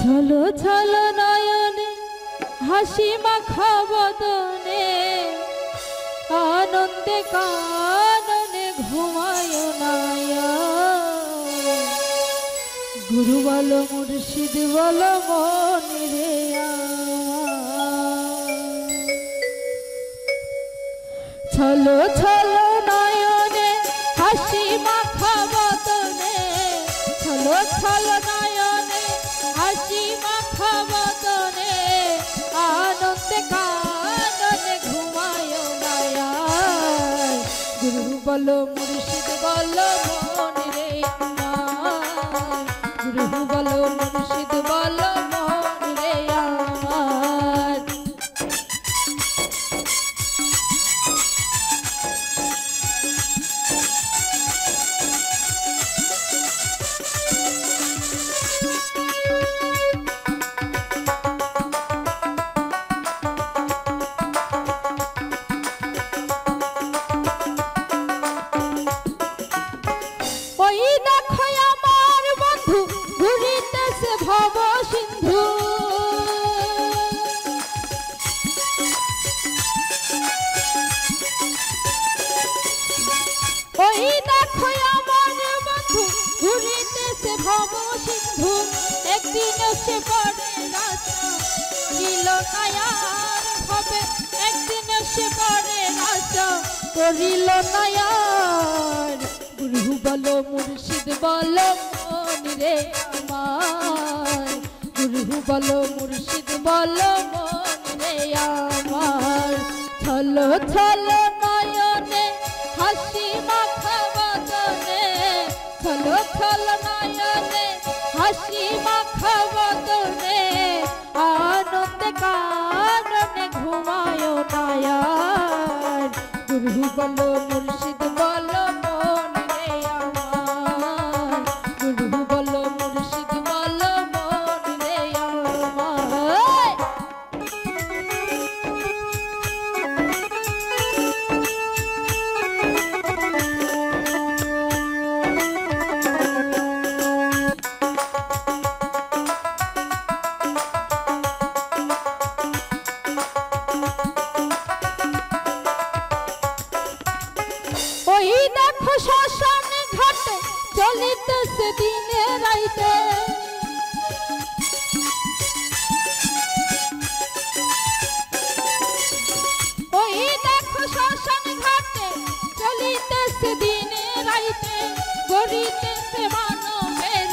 ছলো ছলো নয়নে হাসি মাখা বদনে আনন্দে কাননে ঘুমায় নায়া গুরু বলো মুর্শিদ বলো মন রে ছলো ছলো নয়নে হাসি মাখা বদনে ছলো ছলো নয়নে হাসি মাখা বদনে আনন্দে কাননে ঘুমায় নায়া গুরু বলো মুর্শিদ বলো মন রে গুরু বলো মুর্শিদ বলো মন রে আমার ভব সিন্ধু ওই দেখো আমার বন্ধু ঘুরিতেছে ভব সিন্ধু একদিন সে পড়ে রাস্তা নীল নায়ার হবে একদিন সে পড়ে রাস্তা করিল নায়ার গুরু বলো মুর্শিদ বলো মন রে আমার গুরু বলো মুর্শিদ বলো মন রে আমার ছলো ছলো নয়নে হাসি মাখা বদনে ছলো ছলো নয়নে হাসি মাখা বদনে আনন্দে কাননে ঘুমায় নায়ার গুরু বলো মুর্শিদ বলো মন রে আমার গুরু বলো মুর্শিদ বলো মন রে আমার ওই দেখো শ্মশান ঘাটে চলিতেছে দিনে রাইতে ওই দেখো শ্মশান ঘাটে চলিতেছে দিনে রাইতে করিতেছে মানবের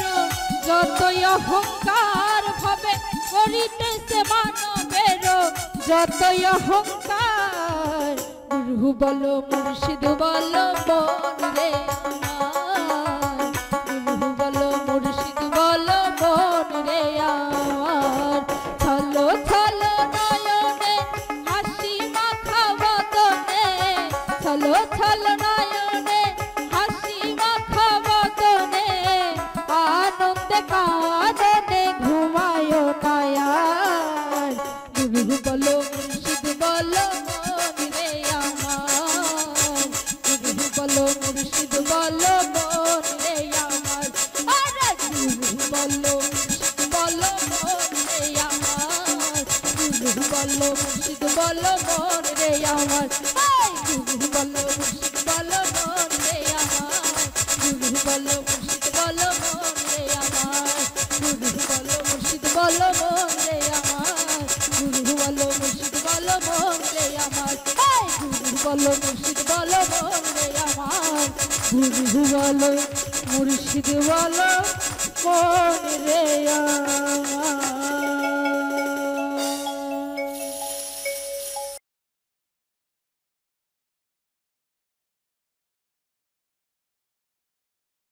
যতই অহংকার ভাবে করিতেছে মানবের যতই অহংকার গুরু বলো মুর্শিদ বলো মন রে আমার গুরু বলো মুর্শিদ বলো মন রে আমার ছলো ছলো নয়নে হাসি মাখা বদনে ছলো ছলো নয়নে হাসি মাখা বদনে আনন্দে কাননে ঘুমায় নায়ার গুরু বলো মুর্শিদ বলো মুর্শিদ বলো মন রে আমার আরে গুরু বলো মুর্শিদ বলো মন রে আমার গুরু বলো মুর্শিদ বলো মন রে আমার গুরু বলো মুর্শিদ বলো মন রে আমার গুরু বলো মুর্শিদ বলো মন রে আমার গুরু বলো মুর্শিদ বলো মন রে আমার গুরু বলো মুর্শিদ বলো মন রে আমার গুরু বলো মুর্শিদ বলো মন রে আমার গুরু বলো মুর্শিদ বলো মন রে আমার।